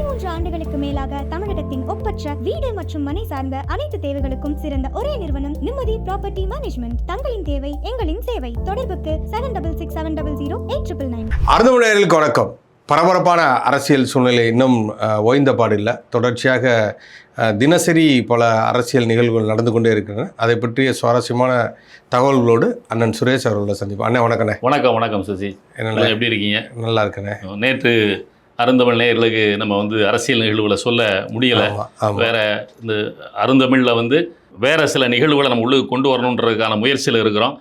13 ஆண்டுகளுக்கு மேலாக தமிழகத்தின் ஒப்பற்ற வீடு மற்றும் மனை சார்ந்த அனைத்து தேவைகளுக்கும் சிறந்த ஒரே நிறுவனம் நிம்மதி ப்ராப்பர்ட்டி மேனேஜ்மெண்ட். தங்களின் தேவை எங்களின் சேவை. தொடர்புக்கு 7667008999. அருந்தமிழர்களுக்கு வணக்கம். பரபரப்பான அரசியல் சூழ்நிலை இன்னும் ஓய்ந்த பாடில்லை. தொடர்ச்சியாக தினசரி பல அரசியல் நிகழ்வுகள் நடந்து கொண்டே இருக்கின்றன. அதை பற்றிய சுவாரஸ்யமான தகவல்களோடு அண்ணன் சுரேஷ் அவர்களோட சந்திப்போம். அண்ணே வணக்கண்ணே. வணக்கம் சுசி. என்ன எப்படி இருக்கீங்க? நல்லா இருக்கண்ணே. நேற்று அருந்தமிழ் நேயர்களுக்கு நம்ம அரசியல் நிகழ்வுகளை சொல்ல முடியலை. வேற இந்த அருந்தமிழில் வேற சில நிகழ்வுகளை நம்ம உள்ளுக்கு கொண்டு வரணுன்றதுக்கான முயற்சியில் இருக்கிறோம்.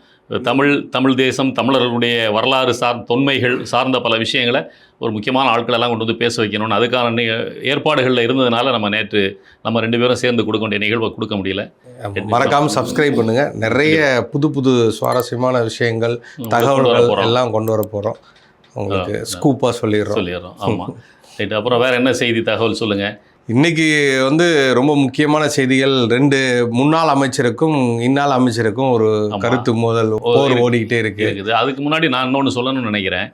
தமிழ் தேசம், தமிழர்களுடைய வரலாறு தொன்மைகள் சார்ந்த பல விஷயங்களை ஒரு முக்கியமான ஆட்களெல்லாம் கொண்டு பேச வைக்கணும்னு அதுக்கான ஏற்பாடுகளில் இருந்ததுனால நேற்று நம்ம 2 பேரும் சேர்ந்து கொடுக்க வேண்டிய நிகழ்வை கொடுக்க முடியல. மறக்காமல் சப்ஸ்கிரைப் பண்ணுங்கள். நிறைய புது சுவாரஸ்யமான விஷயங்கள், தகவல்கள் எல்லாம் கொண்டு வர போகிறோம். உங்களுக்கு ஸ்கூப்பாக சொல்லிடுறோம். ஆமாம், ரைட். அப்புறம் வேறு என்ன செய்தி தகவல் சொல்லுங்கள். இன்றைக்கி ரொம்ப முக்கியமான செய்திகள். 2 முன்னாள் அமைச்சருக்கும் இந்நாள் அமைச்சருக்கும் ஒரு கருத்து மோதல் போர் ஓடிக்கிட்டே இருக்குது. அதுக்கு முன்னாடி நான் இன்னொன்று சொல்லணும்னு நினைக்கிறேன்.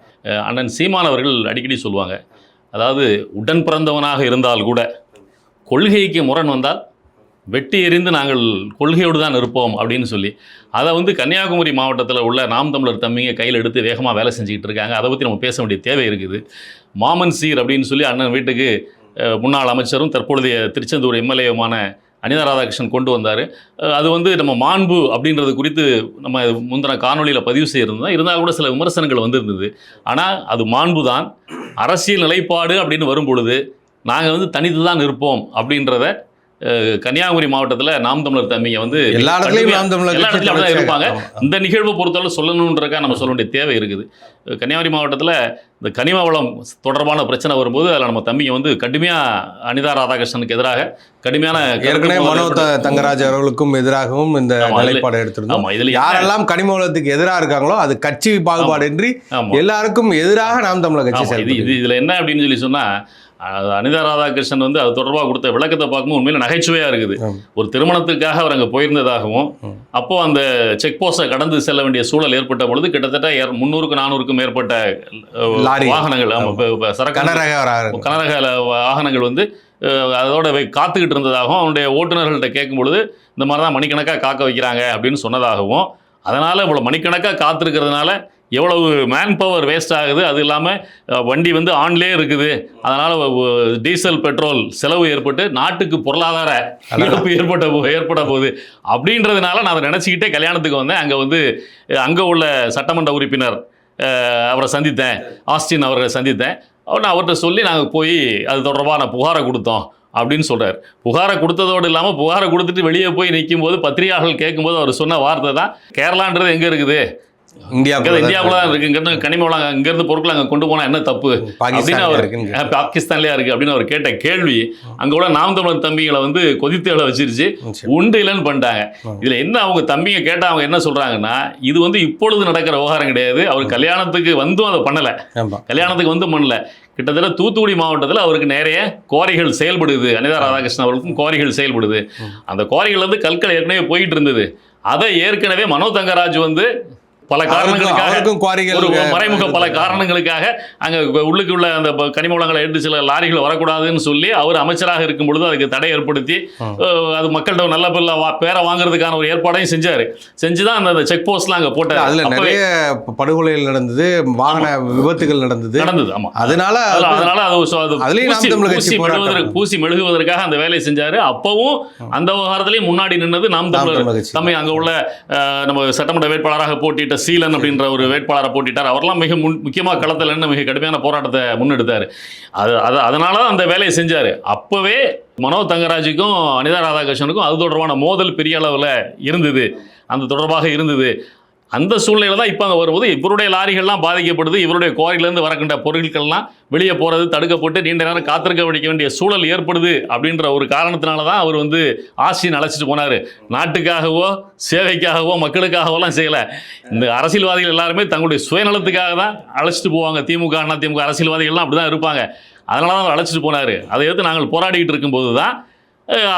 அண்ணன் சீமான் அவர்கள் அடிக்கடி சொல்லுவாங்க, அதாவது உடன் பிறந்தவனாக இருந்தால் கூட கொள்கைக்கு முரண் வந்தால் வெட்டி எறிந்து நாங்கள் கொள்கையோடு தான் இருப்போம் அப்படின்னு சொல்லி அதை கன்னியாகுமரி மாவட்டத்தில் உள்ள நாம் தமிழர் தம்பிங்க கையில் எடுத்து வேகமாக வேலை செஞ்சுக்கிட்டு இருக்காங்க. அதை பற்றி நம்ம பேச வேண்டிய தேவை இருக்குது. மாமன் சீர் அப்படின்னு சொல்லி அண்ணன் வீட்டுக்கு முன்னாள் அமைச்சரும் தற்பொழுதைய திருச்செந்தூர் எம்எல்ஏவுமான அனிதா ராதாகிருஷ்ணன் கொண்டு வந்தார். அது நம்ம மாண்பு அப்படின்றது குறித்து நம்ம முந்தின காணொலியில் பதிவு செய்திருந்தோம். இருந்தாலும் கூட சில விமர்சனங்கள் வந்திருந்தது. ஆனால் அது மாண்பு தான். அரசியல் நிலைப்பாடு அப்படின்னு வரும் பொழுது நாங்கள் தனித்து தான் இருப்போம் அப்படின்றத கன்னியாகுமரி மாவட்டத்தில் நாம் தமிழர் தம்பிங்க எல்லா இடத்துலையும் இருப்பாங்க. இந்த நிகழ்வை பொறுத்தவரை சொல்லணுன்றக்கா நம்ம சொல்ல வேண்டிய தேவை இருக்குது. கன்னியாகுமரி மாவட்டத்தில் இந்த கனிம வளம் தொடர்பான பிரச்சனை வரும்போது அதில் நம்ம தம்பிங்க கடுமையாக அனிதா ராதாகிருஷ்ணனுக்கு எதிராக கடுமையான ஏற்கனவே மனோ தங்கராஜ் அவர்களுக்கும் எதிராகவும் இந்த நிலைப்பாடு எடுத்திருந்தோம். இதில் யாரெல்லாம் கனிம வளத்துக்கு எதிராக இருக்காங்களோ அது கட்சி பாகுபாடின்றி எல்லாருக்கும் எதிராக நாம் தமிழர் கட்சி. இதில் என்ன அப்படின்னு சொல்லி சொன்னால், அனிதா ராதாகிருஷ்ணன் அது தொடர்பாக கொடுத்த விளக்கத்தை பார்க்கும்போது உண்மையில நகைச்சுவையாக இருக்குது. ஒரு திருமணத்துக்காக அவர் அங்கே போயிருந்ததாகவும் அப்போது அந்த செக் போஸ்ட்டை கடந்து செல்ல வேண்டிய சூழல் ஏற்பட்ட பொழுது கிட்டத்தட்ட 300-400க்கும் மேற்பட்ட வாகனங்கள், கனரக வாகனங்கள் அதோட காத்துக்கிட்டு இருந்ததாகவும் அவனுடைய ஓட்டுநர்கள்ட்ட கேட்கும் பொழுது இந்த மாதிரி தான் மணிக்கணக்காக காக்க வைக்கிறாங்க அப்படின்னு சொன்னதாகவும், அதனால் இவ்வளோ மணிக்கணக்காக காத்திருக்கிறதுனால எவ்வளவு மேன் பவர் வேஸ்ட் ஆகுது, அது இல்லாமல் வண்டி ஆன்லேயே இருக்குது, அதனால் டீசல் பெட்ரோல் செலவு ஏற்பட்டு நாட்டுக்கு பொருளாதார இழப்பு ஏற்பட போகுது அப்படின்றதுனால நான் அதை நினச்சிக்கிட்டே கல்யாணத்துக்கு வந்தேன். அங்கே உள்ள சட்டமன்ற உறுப்பினர் அவரை சந்தித்தேன், ஆஸ்டின் அவரை சந்தித்தேன். நான் அவர்கிட்ட சொல்லி நாங்கள் போய் அது தொடர்பான புகாரை கொடுத்தோம் அப்படின்னு சொல்கிறார். புகாரை கொடுத்ததோடு இல்லாமல் புகாரை கொடுத்துட்டு வெளியே போய் நிற்கும் போது பத்திரிகையாளர்கள் கேட்கும்போது அவர் சொன்ன வார்த்தை தான், கேரளான்றது எங்கே இருக்குது, இந்தியாவுக்குள்ள தான் இருக்கு, இங்கிருந்து கனிம வளம் இங்கிருந்து பொருட்கள் அங்கே கொண்டு போனால் என்ன தப்பு அப்படின்னு அவர் பாகிஸ்தான்லேயே இருக்கு அப்படின்னு அவர் கேட்ட கேள்வி அங்கே உள்ள நாம் தமிழர் தம்பிகளை கொதித்தேள வச்சிருச்சு, உண்டு இல்லைன்னு பண்ணிட்டாங்க. இதில் என்ன அவங்க தம்பிங்க கேட்டால் அவங்க என்ன சொல்கிறாங்கன்னா, இது இப்பொழுது நடக்கிற விவகாரம் கிடையாது, அவர் கல்யாணத்துக்கு அதை பண்ணலை, கல்யாணத்துக்கு பண்ணல. கிட்டத்தட்ட தூத்துக்குடி மாவட்டத்தில் அவருக்கு நிறைய குவாரிகள் செயல்படுது, அனிதா ராதாகிருஷ்ணன் அவர்களுக்கும் குவாரிகள் செயல்படுது. அந்த குவாரிகள் கற்கள் ஏற்கனவே போயிட்டு இருந்தது. அதை ஏற்கனவே மனோ தங்கராஜ் பல காரணங்களுக்காக மறைமுக பல காரணங்களுக்காக அங்கே உள்ளுக்கு உள்ள அந்த கனிம வளங்களை எடுத்து சில லாரிகள் வரக்கூடாதுன்னு சொல்லி அவர் அமைச்சராக இருக்கும் பொழுது அதுக்கு தடை ஏற்படுத்தி அது மக்கள்கிட்ட நல்ல பேரை வாங்குறதுக்கான ஒரு ஏற்பாடையும் செஞ்சுதான் அந்த செக் போஸ்ட்லாம் அங்கே போட்டார். அதில் நிறைய படுகொலைகள் நடந்தது, வாகன விபத்துகள் நடந்தது. ஆமாம், அதனால அது பூசி மெழுகுவதற்காக அந்த வேலையை செஞ்சாரு. அப்பவும் அந்த விவகாரத்திலேயே முன்னாடி நின்னது நாம் தமிழர் தம்பி. அங்கே உள்ள நம்ம சட்டமன்ற வேட்பாளராக போட்டிட்டு சீலன் அப்படின்ற ஒரு வேட்பாளரை போட்டிட்டார். அவரெல்லாம் மிக முக்கியமாக களத்தில் மிக கடுமையான போராட்டத்தை முன்னெடுத்தார். அதனால தான் அந்த வேலையை செஞ்சார். அப்போவே மனோ தங்கராஜுக்கும் அனிதா ராதாகிருஷ்ணனுக்கும் அது தொடர்பான மோதல் பெரிய அளவில் இருந்தது, அந்த தொடர்பாக இருந்தது. அந்த சூழ்நிலை தான் இப்போ அங்கே வரும்போது இவருடைய லாரிகள்லாம் பாதிக்கப்படுது, இவருடைய குவாரிலேருந்து வரக்கின்ற பொருட்கள்லாம் வெளியே போகிறது தடுக்கப்பட்டு நீண்ட நேரம் காத்திருக்க வைக்க வேண்டிய சூழல் ஏற்படுது அப்படின்ற ஒரு காரணத்தினால தான் அவர் ஆஸ்டின் அழைச்சிட்டு போனார். நாட்டுக்காகவோ சேவைக்காகவோ மக்களுக்காகவோலாம் செய்யலை. இந்த அரசியல்வாதிகள் எல்லாருமே தங்களுடைய சுயநலத்துக்காக தான் அழைச்சிட்டு போவாங்க. திமுக அதிமுக அரசியல்வாதிகள்லாம் அப்படி தான் இருப்பாங்க. அதனால தான் அவர் அழைச்சிட்டு போனார். அதை எடுத்து நாங்கள் போராடிக்கிட்டு இருக்கும்போது தான்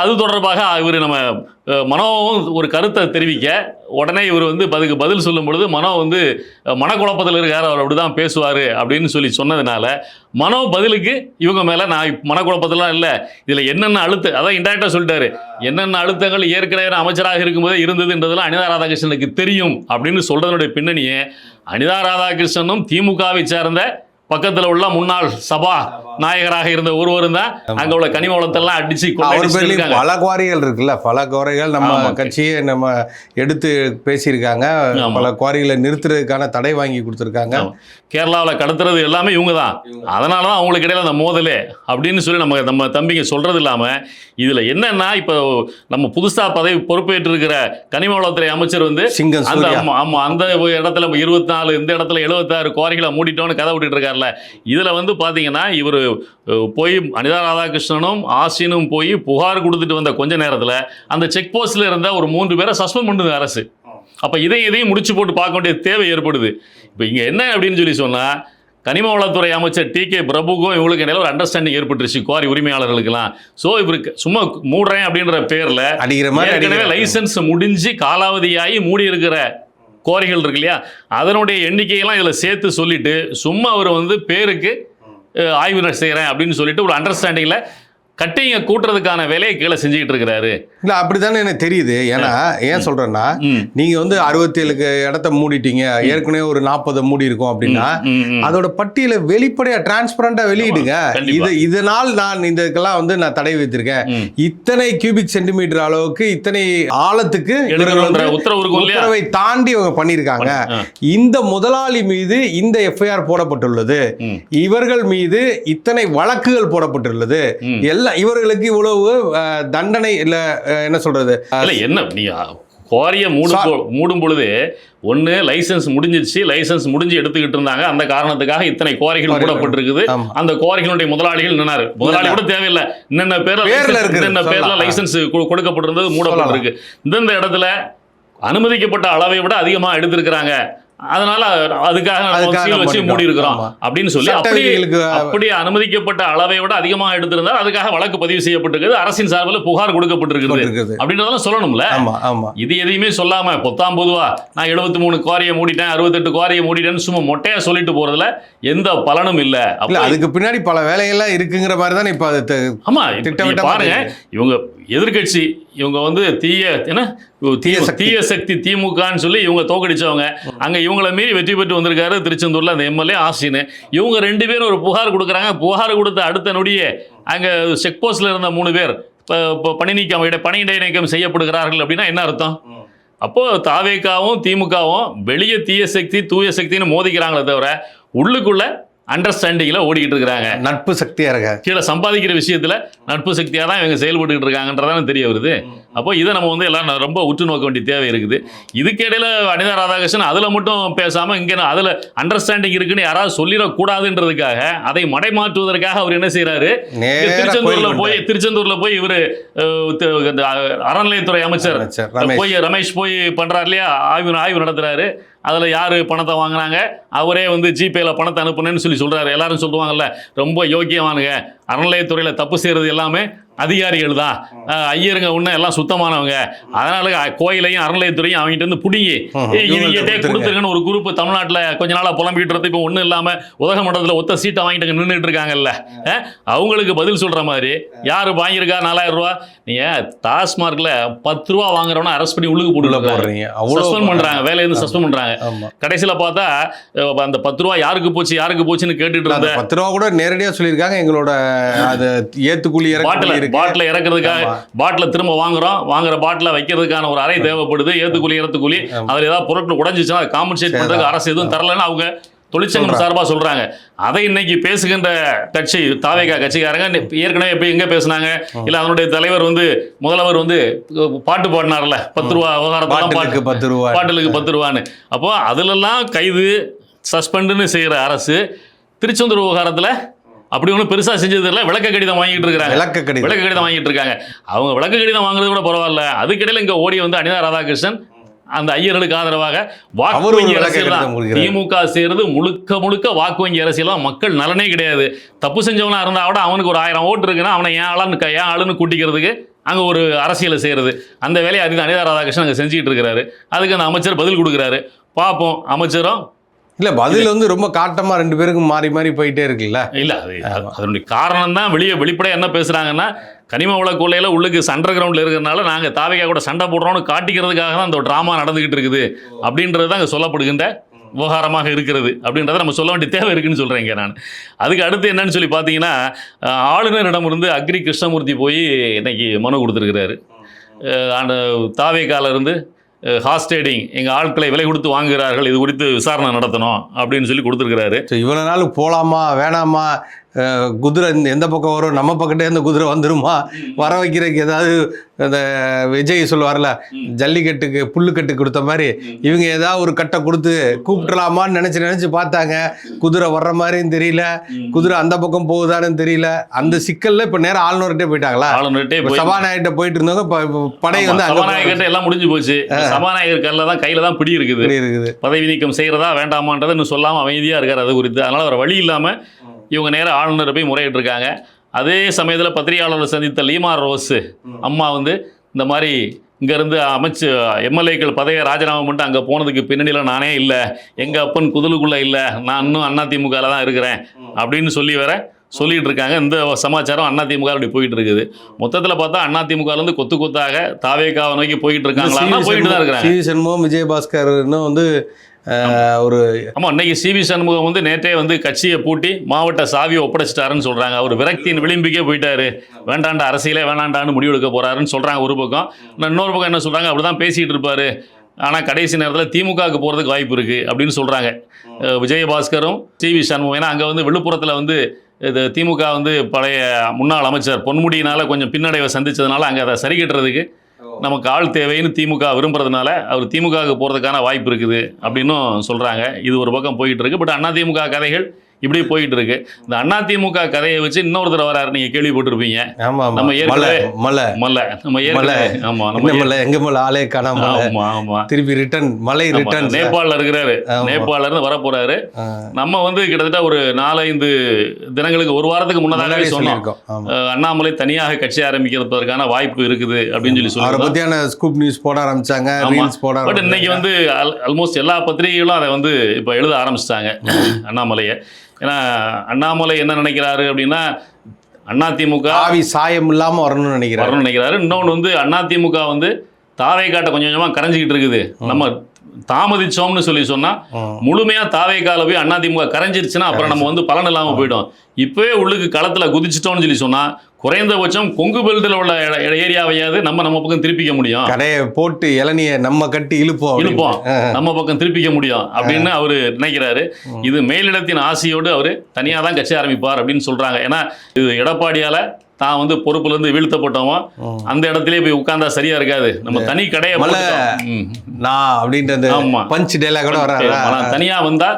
அது தொடர்பாக இவர் நம்ம மனோவும் ஒரு கருத்தை தெரிவிக்க உடனே இவர் வந்து அதுக்கு பதில் சொல்லும் பொழுது மனோ வந்து மனக்குழப்பத்தில் இருக்கார், அவர் அப்படி தான் பேசுவார் அப்படின்னு சொன்னதுனால மனோ பதிலுக்கு இவங்க மேலே நான் மனக்குழப்பத்திலாம் இல்லை, இதில் என்னென்ன அதான் இன்டெரக்டாக சொல்லிட்டாரு, என்னென்ன அழுத்தங்கள் ஏற்கனவே அமைச்சராக இருக்கும்போதே இருந்ததுன்றதெல்லாம் அனிதா ராதாகிருஷ்ணனுக்கு தெரியும் அப்படின்னு சொல்றதனுடைய பின்னணியே அனிதா ராதாகிருஷ்ணனும் திமுகவை சார்ந்த பக்கத்தில் உள்ள முன்னாள் சபா நாயகராக இருந்த ஒருவரும் தான் அங்க உள்ள கனிம வளத்தெல்லாம் அடிச்சு பல குவாரிகள் இருக்குல்ல, பல குவாரிகள் நம்ம கட்சியை நம்ம எடுத்து பேசியிருக்காங்க, பல குவாரிகளை நிறுத்துறதுக்கான தடை வாங்கி கொடுத்துருக்காங்க. கேரளாவில் கடத்துறது எல்லாமே இவங்க தான், அதனால தான் அவங்களுக்கு இடையில அந்த மோதலே அப்படின்னு சொல்லி நம்ம தம்பிங்க சொல்றது இல்லாம இதுல என்னன்னா இப்போ நம்ம புதுசா பதவி பொறுப்பேற்று இருக்கிற கனிம வளத்துறை அமைச்சர் வந்து அந்த இடத்துல 24 இந்த இடத்துல 76 குவாரிகளை மூடிட்டோன்னு கதை விட்டுட்டு இருக்காருல்ல. இதுல வந்து பாத்தீங்கன்னா இவர் போய் அனிதா ராதாகிருஷ்ணனும் ஆசினும் போய் புகார் கொடுத்துட்டு வந்த கொஞ்ச நேரத்தில் அந்த செக் போஸ்ட்ல இருந்த ஒரு 3 பேரை சஸ்பெண்ட் பண்ணுது அரசு. அப்போ இதையும் முடிச்சு போட்டு பார்க்க வேண்டிய தேவை ஏற்படுது. இப்போ இங்கே என்ன அப்படின்னு சொன்னால் கனிம வளத்துறை அமைச்சர் TK பிரபுக்கும் இவங்களுக்கு இடையில ஒரு அண்டர்ஸ்டாண்டிங் ஏற்பட்டுருச்சு குவாரி உரிமையாளர்களுக்கெல்லாம். ஸோ இவருக்கு சும்மா மூடுறேன் அப்படின்ற பேரில் ஏற்கனவே லைசன்ஸ் முடிஞ்சு காலாவதியாகி மூடி இருக்கிற குவாரிகள் இருக்கு இல்லையா, அதனுடைய எண்ணிக்கையெல்லாம் இதில் சேர்த்து சொல்லிட்டு சும்மா அவர் வந்து பேருக்கு ஆய்வு செய்கிறேன் அப்படின்னு சொல்லிட்டு ஒரு அண்டர்ஸ்டாண்டிங்கில் கட்டிங்க கூட்டுறதுக்கான வேலையை கீழே செஞ்சுக்கிட்டு இருக்கிறாரு. இல்லை அப்படித்தானே எனக்கு தெரியுது. ஏன்னா ஏன் சொல்கிறேன்னா நீங்கள் வந்து 67 இடத்த மூடிட்டீங்க, ஏற்கனவே ஒரு 40 மூடி இருக்கும் அப்படின்னா அதோட பட்டியலை வெளிப்படையாக டிரான்ஸ்பரண்டாக வெளியிடுங்க. இதனால் நான் இதுக்கெல்லாம் வந்து நான் தடை வைத்திருக்கேன், இத்தனை கியூபிக் சென்டிமீட்டர் அளவுக்கு இத்தனை ஆழத்துக்கு உத்தரவை தாண்டி அவங்க பண்ணியிருக்காங்க, இந்த முதலாளி மீது இந்த FIR போடப்பட்டுள்ளது, இவர்கள் மீது இத்தனை வழக்குகள் போடப்பட்டுள்ளது, இவர்களுக்கு இவ்வளவு தண்டனை இல்ல என்ன சொல்றது என்ன நீ குவாரியை மூடும் பொழுது ஒன்று லைசன்ஸ் முடிஞ்சிருச்சு, லைசன்ஸ் முடிஞ்சு எடுத்துக்கிட்டு இருந்தாங்க, அந்த காரணத்துக்காக இத்தனை குவாரிகள் மூடப்பட்டிருக்குது. அந்த குவாரிகளுடைய முதலாளிகள் நின்னாரு, முதலாளி கூட தேவையில்லை, என்னென்ன பேர்ல லைசன்ஸ் கொடுக்கப்பட்டிருந்தது மூடப்பட்டிருக்கு, இந்த இடத்துல அனுமதிக்கப்பட்ட அளவை விட அதிகமாக எடுத்திருக்கிறாங்க, அதனால அதுக்காக வச்சு மூடி இருக்கிறோம் அப்படின்னு சொல்லி அப்படியே அனுமதிக்கப்பட்ட அளவை விட அதிகமாக எடுத்திருந்தால் அதுக்காக வழக்கு பதிவு செய்யப்பட்டிருக்கிறது, அரசின் சார்பில் புகார் கொடுக்கப்பட்டிருக்கிறது அப்படின்றதெல்லாம் சொல்லணும்ல. இது எதையுமே சொல்லாம பொத்தாம் பொதுவா நான் 73 குவாரியை மூடிட்டேன் 68 குவாரியை மூடிட்டேன்னு சும்மா மொட்டையா சொல்லிட்டு போறதுல எந்த பலனும் இல்ல. அதுக்கு பின்னாடி பல வேலைகள்லாம் இருக்குங்கிற மாதிரி தான் இப்ப ஆமா பாருங்க, இவங்க எதிர்கட்சி இவங்க வந்து தீய சக்தி திமுகன்னு சொல்லி இவங்க தோக்கடிச்சவங்க, அங்க இவங்களை மீறி வெற்றி பெற்று வந்திருக்காரு திருச்செந்தூர்ல அந்த MLA ஆசின். இவங்க 2 பேரும் ஒரு புகார் கொடுக்குறாங்க, புகார் கொடுத்த அடுத்த நொடியே அங்க செக் போஸ்ட்ல இருந்த 3 பேர் பணியிடை நீக்கம் செய்யப்படுகிறார்கள் அப்படின்னா என்ன அர்த்தம்? அப்போ தாவேகாவும் திமுகவும் வெளியே தீய சக்தி தூய சக்தின்னு மோதிக்கிறாங்களே தவிர உள்ளுக்குள்ள அண்டர்ஸ்டாண்டிங்கில் ஓடிக்கிட்டு இருக்கிறாங்க. நட்பு சக்தியாக இருக்க கீழே சம்பாதிக்கிற விஷயத்தில் நட்பு சக்தியாக தான் இவங்க செயல்பட்டுக்கிட்டு இருக்காங்கன்றதான தெரிய வருது. அப்போ இதை நம்ம வந்து எல்லாம் ரொம்ப உற்று நோக்க வேண்டிய தேவை இருக்குது. இதுக்கிடையில் அனிதா ராதாகிருஷ்ணன் அதில் மட்டும் பேசாமல் இங்கே அதில் அண்டர்ஸ்டாண்டிங் இருக்குன்னு யாராவது சொல்லிடக்கூடாதுன்றதுக்காக அதை மடைமாற்றுவதற்காக அவர் என்ன செய்கிறாரு, திருச்செந்தூரில் போய் இவர் அறநிலையத்துறை அமைச்சர் போய் ரமேஷ் போய் பண்ணுறாரு இல்லையா, ஆய்வு நடத்துகிறாரு. அதில் யார் பணத்தை வாங்கினாங்க, அவரே வந்து ஜிபேயில் பணத்தை அனுப்புனேன்னு சொல்கிறாரு. எல்லாரும் சொல்லுவாங்கல்ல ரொம்ப யோக்கியமானுங்க, அறநிலையத்துறையில் தப்பு செய்கிறது எல்லாமே அதிகாரிகள் தான், ஐயருங்க ஒன்று எல்லாம் சுத்தமானவங்க, அதனால கோயிலையும் அறநிலையத்துறையும் அவங்ககிட்ட இருந்து பிடிங்கி இவங்ககிட்டே கொடுத்துருங்கன்னு ஒரு குரூப் தமிழ்நாட்டில் கொஞ்ச நாளாக புலம்பிக்கிட்டு இப்போ ஒன்றும் இல்லாமல் உதகமண்டலத்தில் ஒத்த சீட்டை வாங்கிட்டு நின்றுட்டு இருக்காங்கல்ல, அவங்களுக்கு பதில் சொல்கிற மாதிரி யார் வாங்கியிருக்கா 4000 ரூபா, நீங்கள் டாஸ்மார்க்கில் 10 ரூபா வாங்குறவனா அரெஸ்ட் பண்ணி உள்ளுக்கு போடுறீங்க, சஸ்பெண்ட் பண்ணுறாங்க, வேலையிலேருந்து சஸ்பெண்ட் பண்ணுறாங்க. கடைசியில் பார்த்தா அந்த 10 ரூபா யாருக்கு போச்சுன்னு கேட்டுட்டு இருந்த 10 ரூபா கூட நேரடியாக சொல்லியிருக்காங்க, எங்களோட அது ஏத்துக்கூலி பாட்டில் இறக்குறதுக்காக பாட்டில் திரும்ப வாங்குற பாட்டில் வைக்கிறதுக்கான ஒரு அறை தேவைப்படுது, ஏத்துக்கூலி அதில் ஏதாவது பொருட்கள் உடஞ்சிச்சுன்னா அதை காம்பன்சேட் பண்ணுறதுக்கு அரசு எதுவும் தரலன்னு அவங்க தொழிற்சங்கம் சார்பாக சொல்றாங்க. அதை இன்னைக்கு பேசுகின்ற கட்சி தாவேகா கட்சிக்காரங்க ஏற்கனவே இப்போ எங்க பேசினாங்க, இல்ல அதனுடைய தலைவர் வந்து முதல்வர் வந்து பாட்டு பாடினார்ல 10 ரூபா விவகாரத்துக்கு 10 ரூபான்னு. அப்போ அதுலலாம் கைது சஸ்பெண்டுன்னு செய்யற அரசு திருச்செந்தூர் விவகாரத்தில் அப்படி ஒன்றும் பெருசாக செஞ்சது இல்லை, விளக்க கடிதம் வாங்கிட்டு இருக்காங்க, விளக்க கடிதம் வாங்கிட்டு இருக்காங்க. அவங்க விளக்க கடிதம் வாங்குறது கூட பரவாயில்ல, அதுக்கிடையில் இங்கே ஓடி வந்து அனிதா ராதாகிருஷ்ணன் அந்த ஐயர்களுக்கு ஆதரவாக வாக்கு வங்கி அரசியல் தான் திமுக செய்யறது, முழுக்க வாக்கு வங்கி அரசியல் தான், மக்கள் நலனே கிடையாது. தப்பு செஞ்சவனா இருந்தா கூட அவனுக்கு ஒரு 1000 ஓட்டு இருக்குன்னா அவனை ஏன் ஆளுன்னு கூட்டிக்கிறதுக்கு அங்கே ஒரு அரசியலை செய்கிறது, அந்த வேலையை அனிதா ராதாகிருஷ்ணன் அங்கே செஞ்சுக்கிட்டு இருக்கிறாரு. அதுக்கு அந்த அமைச்சர் பதில் கொடுக்குறாரு. பார்ப்போம் அமைச்சரும் இல்லை பதில் வந்து ரொம்ப காட்டமாக 2 பேருக்கும் மாறி மாறி போயிட்டே இருக்குல்ல. இல்லை அதனுடைய காரணம் தான் வெளிப்படையாக என்ன பேசுகிறாங்கன்னா, கனிம வள கொள்ளையில் உள்ளுக்கு அண்டர் கிரவுண்டில் இருக்கிறதுனால நாங்கள் தாவேகா கூட சண்டை போடுறோம்னு காட்டிக்கிறதுக்காக தான் அந்த ட்ராமா நடந்துகிட்டு இருக்குது அப்படின்றது தான் அங்கே சொல்லப்படுகின்ற விவகாரமாக இருக்கிறது அப்படின்றத நம்ம சொல்ல வேண்டிய தேவை இருக்குன்னு சொல்கிறேங்க நான். அதுக்கு அடுத்து என்னன்னு சொல்லி பார்த்தீங்கன்னா, ஆளுநரிடமிருந்து அக்ரி கிருஷ்ணமூர்த்தி போய் இன்னைக்கு மனு கொடுத்துருக்கிறாரு. அந்த தாவேகாலிருந்து ஹாஸ்டேடிங் எங்கள் ஆட்களை விலை கொடுத்து வாங்குகிறார்கள், இது குறித்து விசாரணை நடத்தணும் அப்படின்னு சொல்லி கொடுத்துருக்கிறாரு. ஸோ இவ்வளோ நாள் போகலாமா வேணாமா, குதிரை எந்த பக்கம் வரும், நம்ம பக்கத்தே அந்த குதிரை வந்துருமா, வர வைக்கிறதுக்கு ஏதாவது அந்த விஜய் சொல்லுவார்ல ஜல்லிக்கட்டுக்கு புல்லுக்கட்டு கொடுத்த மாதிரி இவங்க ஏதாவது ஒரு கட்டை கொடுத்து கூப்பிட்டுலாமான்னு நினச்சி பார்த்தாங்க. குதிரை வர்ற மாதிரியும் தெரியல, குதிரை அந்த பக்கம் போகுதான்னு தெரியல. அந்த சிக்கல்ல இப்போ நேரம் ஆளுநர்கிட்டே போயிட்டாங்களா? ஆளுநர்கிட்டே சபாநாயகர்கிட்ட போயிட்டு இருந்தவங்க படை வந்து சபாநாயகர்கிட்ட எல்லாம் முடிஞ்சு போச்சு. சபாநாயகர் கையில் தான் பிடி இருக்குது. பதவி நீக்கம் செய்யறதா வேண்டாமான்றதை இன்னும் சொல்லாமல் அமைதியாக இருக்கார் அது குறித்து. அதனால ஒரு வழி இல்லாமல் இவங்க நேரம் ஆளுநரை போய் முறையிட்டு இருக்காங்க. அதே சமயத்தில் பத்திரிகையாளர்கள் சந்தித்த லீமா ரோஸ் அம்மா வந்து இந்த மாதிரி இங்கேருந்து எம்எல்ஏக்கள் பதவியை ராஜினாமா பண்ணிட்டு அங்கே போனதுக்கு பின்னணியில் நானே இல்லை, எங்கள் அப்பன் குதலுக்குள்ளே இல்லை, நான் இன்னும் அதிமுகவில் தான் இருக்கிறேன் அப்படின்னு சொல்லிட்டு இருக்காங்க. இந்த சமாச்சாரம் அதிமுக அப்படி போயிட்டு இருக்குது. மொத்தத்தில் பார்த்தா அதிமுகலேருந்து கொத்து கொத்தாக தாவேகாவை நோக்கி போயிட்டு இருக்காங்களா? போயிட்டு தான் இருக்கிறாங்க. சி சண்முகம் விஜயபாஸ்கர் இன்னும் வந்து ஒரு இன்னைக்கு சிவி சண்முகம் வந்து நேற்றே வந்து கட்சியை பூட்டி மாவட்ட சாவியை ஒப்படைச்சிட்டாருன்னு சொல்றாங்க. அவர் விரக்தியின் விளிம்புக்கே போயிட்டாரு, வேண்டாண்டா அரசியலே வேண்டாண்டான்னு முடிவெடுக்க போறாருன்னு சொல்றாங்க ஒரு பக்கம். இன்னொரு பக்கம் என்ன சொல்றாங்க, அப்படிதான் பேசிட்டு இருப்பாரு, ஆனால் கடைசி நேரத்தில் திமுகவுக்கு போகிறதுக்கு வாய்ப்பு இருக்குது அப்படின்னு சொல்கிறாங்க விஜயபாஸ்கரும் சிவி சண்முகம். ஏன்னா அங்கே வந்து விழுப்புரத்தில் வந்து இது திமுக வந்து பழைய முன்னாள் அமைச்சர் பொன்முடியினால் கொஞ்சம் பின்னடைவை சந்தித்ததுனால அங்கே அதை சரி கட்டுறதுக்கு நமக்கு ஆள் தேவைன்னு திமுக விரும்புறதுனால அவர் திமுகவுக்கு போகிறதுக்கான வாய்ப்பு இருக்குது அப்படின்னும் சொல்கிறாங்க. இது ஒரு பக்கம் போயிட்டு இருக்கு. பட் அதிமுக கதைகள் இப்படி போயிட்டு இருக்கு. இந்த அதிமுக கதையை வச்சு இன்னொருத்தர் வராரு, நீங்க கேள்விப்பட்டிருப்பீங்க. நம்ம ஏற்கனவே ஆளே காணாம திருப்பி ரிட்டர்ன் மலை ரிட்டர்ன் நேபாளில் இருக்கிறாரு, நேபாளில இருந்து வர போறாரு. நம்ம வந்து கிட்டத்தட்ட ஒரு 4-5 தினங்களுக்கு ஒரு வாரத்துக்கு முன்னதாக சொன்னோம் அண்ணாமலை தனியாக கட்சி ஆரம்பிக்கிறதுக்கான வாய்ப்பு இருக்குது அப்படின்னு சொல்லி சொல்லுவாங்க. ஸ்கூப் நியூஸ் போட ஆரம்பிச்சாங்க, ரீல்ஸ் போட. பட் இன்னைக்கு வந்து ஆல்மோஸ்ட் எல்லா பத்திரிகைகளும் அதை வந்து இப்போ எழுத ஆரம்பிச்சிட்டாங்க அண்ணாமலையை. ஏன்னா அண்ணாமலை என்ன நினைக்கிறாரு அப்படின்னா, அதிமுக சாயம் இல்லாம வரணும்னு நினைக்கிறாரு. இன்னொன்று வந்து அதிமுக வந்து தாவேகாட்ட கொஞ்சம் கொஞ்சமாக கரைஞ்சிக்கிட்டு இருக்குது. நம்ம தாமதிச்சோம்னு சொன்னா முழுமையா தாவேகால போய் அதிமுக கரைஞ்சிருச்சுன்னா அப்புறம் நம்ம வந்து பலன் இல்லாமல் போயிடும். இப்பவே உள்ளுக்கு களத்துல குதிச்சிட்டோம்னு சொன்னா குறைந்தபட்சம் கொங்கு பெல்ட்டில் உள்ள ஏரியாவையாவது நம்ம பக்கம் திருப்பிக்க முடியும். கடையை போட்டு இளநிய நம்ம கட்டி இழுப்போம் நம்ம பக்கம் திருப்பிக்க முடியும் அப்படின்னு அவரு நினைக்கிறாரு. இது மேலிடத்தின் ஆசையோடு அவரு தனியாக தான் கட்சி ஆரம்பிப்பார் அப்படின்னு சொல்றாங்க. ஏன்னா இது எடப்பாடியால தான் வந்து பொறுப்புலேருந்து வீழ்த்தப்பட்டோமோ அந்த இடத்துலயே போய் உட்கார்ந்தா சரியா இருக்காது. நம்ம தனி கடையை தனியா வந்தா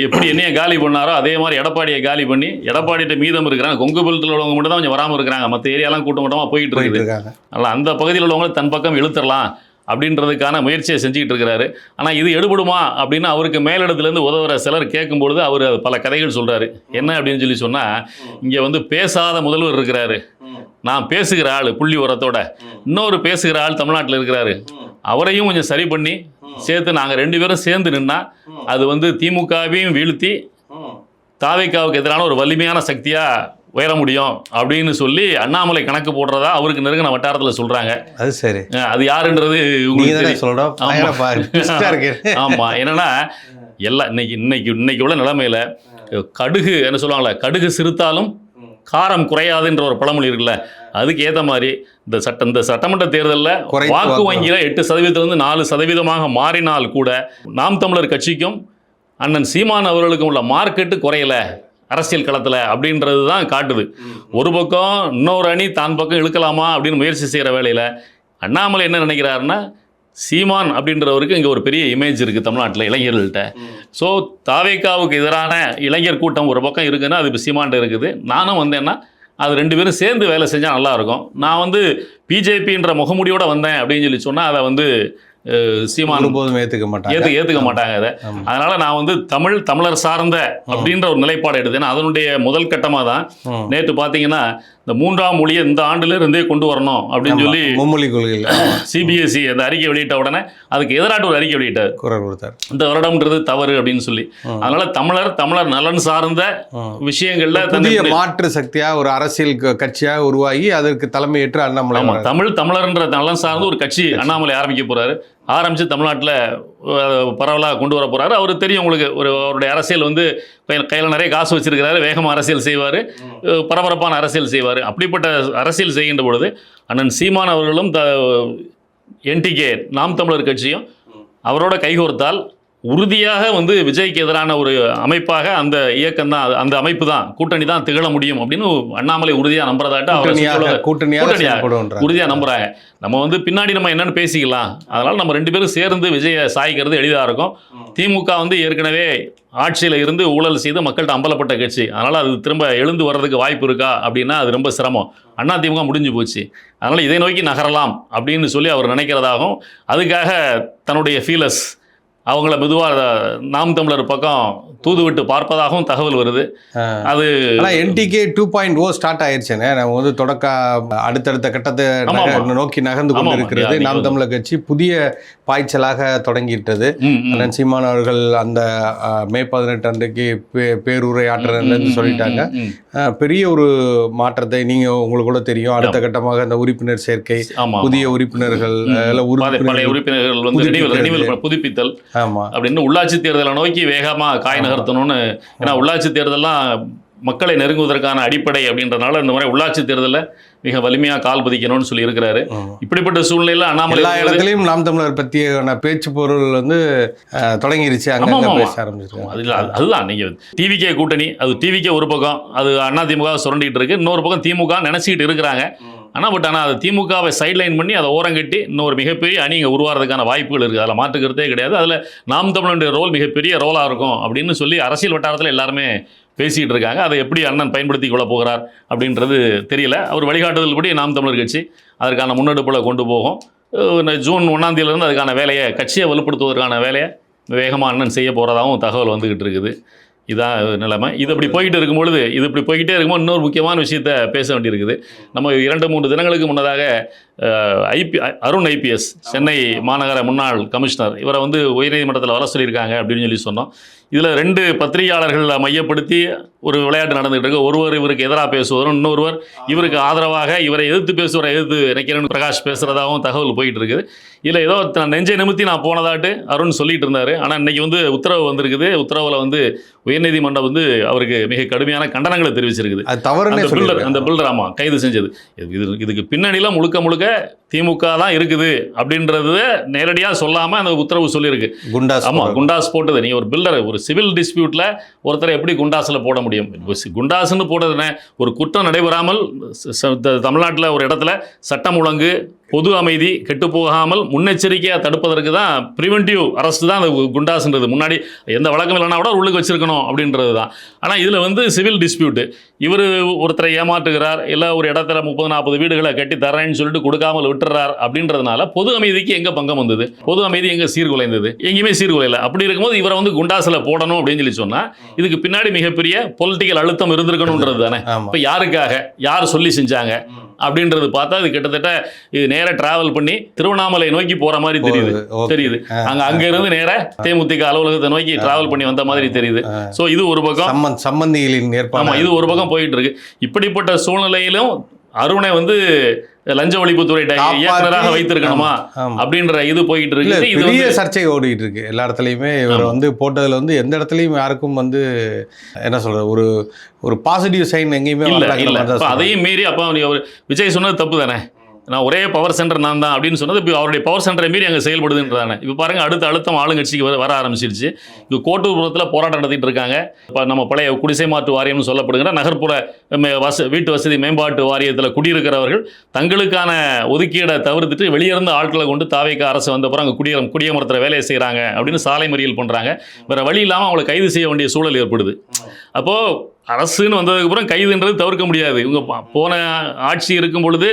எப்படி என்னைய காலி பண்ணாரோ அதே மாதிரி எடப்பாடியை காலி பண்ணி எடப்பாடிட்ட மீதம் இருக்கிறாங்க. கொங்கு பெல்ட்டில் உள்ளவங்க மட்டும் தான் கொஞ்சம் வராமல் இருக்கிறாங்க, மற்ற ஏரியாலாம் கூட்டமா போயிட்டு இருக்குது. அந்த பகுதியில் உள்ளவங்க தன் பக்கம் இழுத்துடலாம் அப்படின்றதுக்கான முயற்சியை செஞ்சுக்கிட்டு இருக்கிறாரு. ஆனால் இது எடுபடுமா அப்படின்னு அவருக்கு மேலிடத்துலேருந்து உதவுற சிலர் கேட்கும்பொழுது அவர் பல கதைகள் சொல்கிறாரு. என்ன அப்படின்னு சொல்லி சொன்னால், இங்கே வந்து பேசாத முதல்வர் இருக்கிறாரு, நான் பேசுகிற ஆள் புள்ளி உரத்தோட, இன்னொரு பேசுகிற ஆள் தமிழ்நாட்டில் இருக்கிறாரு, அவரையும் கொஞ்சம் சரி பண்ணி சேர்த்து நாங்கள் 2 பேரும் சேர்ந்து நின்னா அது வந்து திமுகவையும் வீழ்த்தி தாவேகாவுக்கு எதிரான ஒரு வலிமையான சக்தியாக உயர முடியும் அப்படின்னு சொல்லி அண்ணாமலை கணக்கு போடுறதா அவருக்கு நெருங்கின வட்டாரத்தில் சொல்றாங்க. அது சரி, அது யாருன்றது ஆமா. என்னன்னா எல்லாம் இன்னைக்கு உள்ள நிலைமையில கடுகு என்ன சொல்லுவாங்களே, கடுகு சிறுத்தாலும் காரம் குறையாதுன்ற ஒரு பழமொழி இருக்குல்ல, அதுக்கு ஏற்ற மாதிரி இந்த சட்டமன்ற தேர்தலில் வாக்கு வங்கியில 8% 4% மாறினால் கூட நாம் தமிழர் கட்சிக்கும் அண்ணன் சீமான் அவர்களுக்கும் உள்ள மார்க்கெட்டு குறையல அரசியல் களத்தில் அப்படின்றது தான் காட்டுது. ஒரு பக்கம் இன்னொரு அணி தான் பக்கம் இழுக்கலாமா அப்படின்னு முயற்சி செய்கிற வேளையில் அண்ணாமலை என்ன நினைக்கிறாருன்னா, சீமான் அப்படின்றவருக்கு இங்கே ஒரு பெரிய இமேஜ் இருக்குது தமிழ்நாட்டில் இளைஞர்கள்ட்ட. ஸோ தாவேகாவுக்கு எதிரான இளைஞர் கூட்டம் ஒரு பக்கம் இருக்குன்னா அது இப்போ சீமான்ட்ட இருக்குது. நானும் வந்தேன்னா அது 2 பேரும் சேர்ந்து வேலை செஞ்சால் நல்லாயிருக்கும். நான் வந்து பிஜேபின்ற முகமுடியோடு வந்தேன் அப்படின்னு சொல்லி சொன்னால் அதை வந்து சீமான் ஏற்றுக்க மாட்டாங்க அதை. அதனால நான் வந்து தமிழர் சார்ந்த அப்படின்ற ஒரு நிலைப்பாடு எடுத்தேன். அதனுடைய முதல் கட்டமாக தான் நேற்று பார்த்தீங்கன்னா இந்த 3ஆம் மொழியை இந்த ஆண்டுல இருந்தே கொண்டு வரணும் அப்படின்னு சொல்லி மும்மொழி கொள்கையில் சிபிஎஸ்இ அந்த அறிக்கை வெளியிட்ட உடனே அதுக்கு எதிராட்டு ஒரு அறிக்கை வெளியிட்டார், குரல் கொடுத்தார். இந்த வருடம்ன்றது தவறு அப்படின்னு சொல்லி. அதனால தமிழர் நலன் சார்ந்த விஷயங்கள்ல புதிய மாற்று சக்தியா ஒரு அரசியல் கட்சியா உருவாகி அதற்கு தலைமையேற்று அண்ணாமலை தமிழர்ன்ற நலன் சார்ந்த ஒரு கட்சி அண்ணாமலை ஆரம்பிக்க போறாரு. ஆரம்பித்து தமிழ்நாட்டில் பரவலாக கொண்டு வர போகிறாரு. அவருக்கு தெரியும், உங்களுக்கு அவருடைய அரசியல் வந்து கையில் நிறைய காசு வச்சிருக்கிறாரு, வேகமாக அரசியல் செய்வார், பரபரப்பான அரசியல் செய்வார். அப்படிப்பட்ட அரசியல் செய்கின்ற பொழுது அண்ணன் சீமான் அவர்களும் என்டிகே நாம் தமிழர் கட்சியும் அவரோட கைகோர்த்தால் உறுதியாக வந்து விஜய்க்கு எதிரான ஒரு அமைப்பாக அந்த இயக்கம் தான், அந்த அமைப்பு தான், கூட்டணி தான் திகழ முடியும் அப்படின்னு அண்ணாமலை உறுதியாக நம்புறதாட்ட உறுதியாக நம்புறாங்க. நம்ம வந்து பின்னாடி நம்ம என்னன்னு பேசிக்கலாம், அதனால நம்ம 2 பேரும் சேர்ந்து விஜயை சாய்க்கிறது எளிதாக இருக்கும். திமுக வந்து ஏற்கனவே ஆட்சியில் இருந்து ஊழல் செய்து மக்கள்கிட்ட அம்பலப்பட்ட கட்சி, அதனால் அது திரும்ப எழுந்து வர்றதுக்கு வாய்ப்பு இருக்கா அப்படின்னா அது ரொம்ப சிரமம். அதிமுக முடிஞ்சு போச்சு, அதனால் இதை நோக்கி நகரலாம் அப்படின்னு சொல்லி அவர் நினைக்கிறதாகவும், அதுக்காக தன்னுடைய ஃபீலர்ஸ் அவங்கள மெதுவாக நாம் தமிழர் பக்கம் தூது விட்டு பார்ப்பதாகவும் தகவல் வருது. அது என்டிகே 2.0 ஸ்டார்ட் ஆயிடுச்சுன்னு நம்ம வந்து தொடக்க அடுத்தடுத்த கட்டத்தை நோக்கி நகர்ந்து கொண்டு இருக்கிறது. நாம் தமிழர் கட்சி புதிய பாய்ச்சலாக தொடங்கிட்டது. அண்ணன் சீமான் அவர்கள் அந்த மே 18 அன்றைக்கு பேருரையாற்றுன்னு சொல்லிட்டாங்க. பெரிய ஒரு மாற்றத்தை நீங்க உங்களுக்கு கூட தெரியும். அடுத்த கட்டமாக அந்த உறுப்பினர் சேர்க்கை, புதிய உறுப்பினர்கள் புதுப்பித்தல் அப்படின்னு உள்ளாட்சி தேர்தலை நோக்கி வேகமா காய் நகர்த்தணும்னு. ஏன்னா உள்ளாட்சி தேர்தலாம் மக்களை நெருங்குவதற்கான அடிப்படை அப்படின்றதுனால இந்த மாதிரி உள்ளாட்சி தேர்தலில் மிக வலிமையா கால் பதிக்கணும்னு சொல்லி இருக்கிறாரு. இப்படிப்பட்ட சூழ்நிலையில அண்ணாமலை எல்லா இடத்துலையும் நாம் தமிழர் பற்றிய பேச்சு பொருள் வந்து தொடங்கிருச்சு, பேச ஆரம்பிச்சிருக்காங்க. அதுதான் நீங்க டிவிகே கூட்டணி, அது டிவிகே ஒரு பக்கம் அது அதிமுக சுரண்டிட்டு இருக்கு, இன்னொரு பக்கம் திமுக நினைச்சிட்டு இருக்கிறாங்க. ஆனால் அது திமுகவை சைட்லைன் பண்ணி அதை ஓரங்கட்டி இன்னொரு மிகப்பெரிய அணி இங்கே உருவாகிறதுக்கான வாய்ப்புகள் இருக்குது. அதில் மாற்றுக்கிறதே கிடையாது. அதில் நாம் தமிழனுடைய ரோல் மிகப்பெரிய ரோலாக இருக்கும் அப்படின்னு சொல்லி அரசியல் வட்டாரத்தில் எல்லாருமே பேசிகிட்டு இருக்காங்க. அதை எப்படி அண்ணன் பயன்படுத்தி கொள்ள போகிறார் அப்படின்றது தெரியல. அவர் வழிகாட்டுதல் படி நாம் தமிழர் கட்சி அதற்கான முன்னெடுப்பில் கொண்டு போகும். ஜூன் 1ஆம் தேதியிலிருந்து அதுக்கான வேலையை, கட்சியை வலுப்படுத்துவதற்கான வேலையை வேகமாக அண்ணன் செய்ய போகிறதாகவும் தகவல் வந்துக்கிட்டு இருக்குது. இதான் நிலைமை. இது இப்படி போய்கிட்டு இருக்கும்பொழுது, இது இப்படி போய்கிட்டே இருக்கும்போது இன்னொரு முக்கியமான விஷயத்தை பேச வேண்டியிருக்குது. நம்ம 2-3 தினங்களுக்கு முன்னதாக அருண் ஐபிஎஸ், சென்னை மாநகர முன்னாள் கமிஷனர், இவரை வந்து உயர்நீதிமன்றத்தில் வர சொல்லியிருக்காங்க அப்படின்னு சொல்லி சொன்னோம். இதில் 2 பத்திரிகையாளர்களை மையப்படுத்தி ஒரு விளையாட்டு நடந்துகிட்டு இருக்கு. ஒருவர் இவருக்கு எதிராக பேசுவதும், இன்னொருவர் இவருக்கு ஆதரவாக, இவரை எதிர்த்து பேசுவரை எதிர்த்து நினைக்கிறேன் பிரகாஷ் பேசுகிறதாகவும் தகவல் போயிட்டு இருக்குது. இதில் ஏதோ நெஞ்சை நிமித்தி நான் போனதாட்டு அருண் சொல்லிட்டு இருந்தார். ஆனால் இன்றைக்கி வந்து உத்தரவு வந்திருக்குது. உத்தரவில் வந்து உயர்நீதிமன்றம் வந்து அவருக்கு மிக கடுமையான கண்டனங்களை தெரிவிச்சிருக்குது. அந்த பில்டர் ஆமாம் கைது செஞ்சது. இதுக்கு பின்னணியில் முழுக்க திமுக தான் இருக்குது அப்படின்றது நேரடியாக சொல்லாமல் அந்த உத்தரவு சொல்லியிருக்கு. குண்டாஸ் போட்டது. நீங்கள் ஒரு பில்டர், ஒரு சிவில் டிஸ்பியூட்டில் ஒருத்தரை எப்படி குண்டாஸில் போட முடியும்? குண்டாஸ்ன்னு போட்டதுன்னு ஒரு குற்றம் நடைபெறாமல் தமிழ்நாட்டில் ஒரு இடத்துல சட்டம் ஒழுங்கு, பொது அமைதி கெட்டு போகாமல் முன்னெச்சரிக்கையாக தடுப்பதற்கு தான் ப்ரிவென்டிவ் அரெஸ்ட் தான் அந்த குண்டாஸ்ன்றது. முன்னாடி எந்த வழக்கம் இல்லைனா கூட உள்ளுக்கு வச்சிருக்கணும் அப்படின்றது தான். ஆனால் இதில் வந்து சிவில் டிஸ்பியூட்டு, இவர் ஒருத்தரை ஏமாற்றுகிறார், இல்லை ஒரு இடத்துல 30-40 வீடுகளை கட்டி தரேன்னு சொல்லிட்டு கொடுக்காமல் விட்டுறார் அப்படின்றதுனால பொது அமைதிக்கு எங்கே பங்கம் வந்தது? பொது அமைதி எங்கே சீர்குலைந்தது? எங்கேயுமே சீர்குலையில. அப்படி இருக்கும்போது இவரை வந்து குண்டாஸில் போடணும் அப்படின்னு சொல்லி சொன்னால் இதுக்கு பின்னாடி மிகப்பெரிய பொலிட்டிக்கல் அழுத்தம் இருந்திருக்கணுன்றது தானே. இப்போ யாருக்காக, யார் சொல்லி செஞ்சாங்க அப்படின்றது பார்த்தா இது கிட்டத்தட்ட இது நேராக டிராவல் பண்ணி திருவண்ணாமலை நோக்கி போற மாதிரி தெரியுது. அங்க இருந்து நேர தேமுதிக அலுவலகத்தை நோக்கி டிராவல் பண்ணி வந்த மாதிரி தெரியுது. சோ இது ஒரு பக்கம் சம்பந்திகளின் ஏற்பாடு, இது ஒரு பக்கம் போயிட்டு இருக்கு. இப்படிப்பட்ட சூழ்நிலையிலும் அருணை வந்து லஞ்ச ஒழிப்புத்துறை இயக்குநராக வைத்திருக்கணுமா அப்படின்ற இது போயிட்டு இருக்கு. இது பெரிய சர்ச்சை ஓடிட்டு இருக்கு எல்லா இடத்துலையுமே. இவர் வந்து போட்டதுல வந்து எந்த இடத்துலையும் யாருக்கும் வந்து என்ன சொல்றது, ஒரு பாசிட்டிவ் சைன் எங்கேயுமே இல்லை. அதையும் மீறி அப்போ விஜய் சொன்னது தப்பு தானே. நான் ஒரே பவர் சென்டர் நான் தான் அப்படின்னு சொன்னது இப்போ அவருடைய பவர் சென்டரை மீறி அங்கே செயல்படுதுன்றானே. இப்போ பாருங்கள், அடுத்த அழுத்தம் ஆளுங்கட்சிக்கு வர ஆரம்பிச்சிருச்சு. இப்போ கோட்டூர்புரத்தில் போராட்டம் நடத்திட்டு இருக்காங்க. இப்போ நம்ம பழைய குடிசை மாற்று வாரியம்னு சொல்லப்படுகிற நகர்ப்புற வீட்டு வசதி மேம்பாட்டு வாரியத்தில் குடியிருக்கிறவர்கள் தங்களுக்கான ஒதுக்கீடை தவிர்த்துட்டு வெளியிருந்து ஆட்களை கொண்டு தாவேக அரசு வந்தப்பறம் அங்கே குடியமர்த்துற வேலையை செய்கிறாங்க அப்படின்னு சாலை மறியல் பண்ணுறாங்க. வேறு வழி இல்லாமல் அவங்களை கைது செய்ய வேண்டிய சூழல் ஏற்படுது. அப்போது அரசுன்னு வந்ததுக்கப்புறம் கைதுன்றது தவிர்க்க முடியாது. இவங்க போன ஆட்சி இருக்கும் பொழுது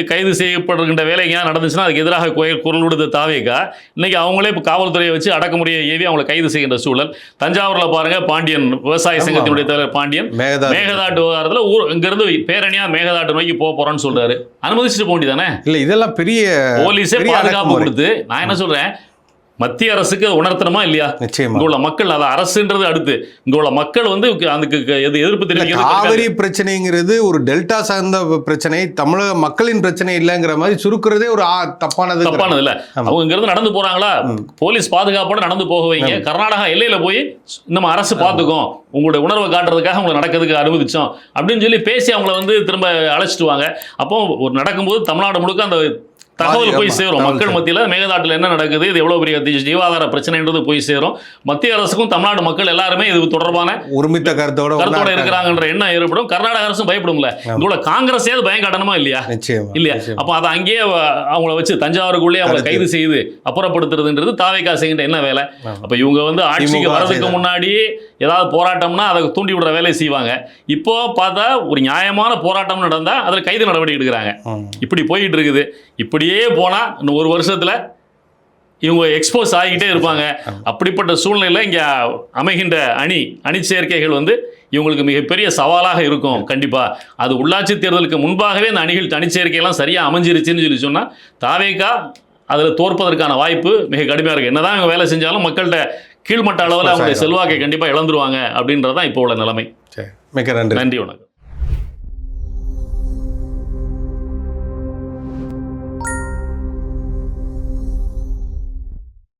கைது செய்யப்படுகின்ற வேலை எங்கேயா நடந்துச்சுன்னா அதுக்கு எதிராக குரல் கொடுத்த தாவேகா இன்னைக்கு அவங்களே இப்போ காவல்துறையை வச்சு அடக்குமுறையை ஏவி அவங்களை கைது செய்கின்ற சூழல். தஞ்சாவூரில் பாருங்க, பாண்டியன் விவசாய சங்கத்தினுடைய தலைவர் பாண்டியன் மேகதாட்டு விவகாரத்தில் இங்கிருந்து பேரணியா மேகதாட்டு நோக்கி போறோன்னு சொல்றாரு. அனுமதிச்சுட்டு போக வேண்டியதானே? இல்லை, இதெல்லாம் பெரிய போலீஸே பாதுகாப்பு கொடுத்து, நான் என்ன சொல்றேன், மத்திய அரசுக்கு உணர்த்தணுமா இல்லையா? நிச்சயமா. இங்க உள்ள மக்கள், அது அரசுன்றது அடுத்து, இங்க உள்ள மக்கள் வந்து அதுக்கு எதிர்ப்பு தெரிவிக்கிறது. காவிரி பிரச்சனைங்கிறது ஒரு டெல்டா சார்ந்த பிரச்சனை, தமிழக மக்களின் பிரச்சனை இல்லைங்கிற மாதிரி சுருக்குறதே ஒரு தப்பானது இல்ல. அவங்க இங்க இருந்து நடந்து போறாங்களா, போலீஸ் பாதுகாப்போட நடந்து போக வைங்க. கர்நாடகா எல்லையில போய் நம்ம அரசு பார்த்துக்கும், உங்களுடைய உணர்வை காட்டுறதுக்காக உங்களை நடக்கிறதுக்கு அனுமதிச்சோம் அப்படின்னு சொல்லி பேசி அவங்கள வந்து திரும்ப அழைச்சிட்டு வாங்க. அப்போ ஒரு நடக்கும்போது தமிழ்நாடு முழுக்க அந்த தகவல் போய் சேரும். மக்கள் மத்தியில் மேகதாட்டில் என்ன நடக்குது, இது எவ்வளவு பெரிய ஜீவாதார பிரச்சனைன்றது போய் சேரும். மத்திய அரசுக்கும் தமிழ்நாடு மக்கள் எல்லாருமே இது தொடர்பான ஒருமித்த கருத்தோட இருக்கிறாங்கன்ற எண்ணம் ஏற்படும். கர்நாடக அரசும் பயப்படும்ல. இவ்வளவு காங்கிரஸே பயம் காட்டணுமா இல்லையா? இல்லையா? அப்ப அதை அங்கேயே அவங்கள வச்சு தஞ்சாவூருக்குள்ளேயே அவங்களை கைது செய்து அப்புறப்படுத்துறதுன்றது தாவேகா செய்கின்ற என்ன வேலை? அப்ப இவங்க வந்து ஆட்சிக்கு வரதுக்கு முன்னாடி ஏதாவது போராட்டம்னா அதை தூண்டி விடுற வேலையை செய்வாங்க. இப்போ பார்த்தா ஒரு நியாயமான போராட்டம் நடந்தா அதில் கைது நடவடிக்கை எடுக்கிறாங்க. இப்படி போயிட்டு இருக்குது. இப்படியே போனா இன்னும் ஒரு வருஷத்துல இவங்க எக்ஸ்போஸ் ஆகிக்கிட்டே இருப்பாங்க. அப்படிப்பட்ட சூழ்நிலையில் இங்கே அமைகின்ற அணி சேர்க்கைகள் வந்து இவங்களுக்கு மிகப்பெரிய சவாலாக இருக்கும். கண்டிப்பா அது உள்ளாட்சி தேர்தலுக்கு முன்பாகவே இந்த அணிகள் தனிச்சேர்க்கையெல்லாம் சரியா அமைஞ்சிருச்சுன்னு சொல்லி சொன்னா தாவேகா அதில் தோற்பதற்கான வாய்ப்பு மிக கடுமையாக இருக்குது. என்னதான் இவங்க வேலை செஞ்சாலும் மக்கள்கிட்ட கீழ்மட்ட அளவில் அவங்களுடைய செல்வாக்கை கண்டிப்பாக இழந்துருவாங்க அப்படின்றதான் இப்போ உள்ள நிலைமை. மிக நன்றி. நன்றி, வணக்கம்.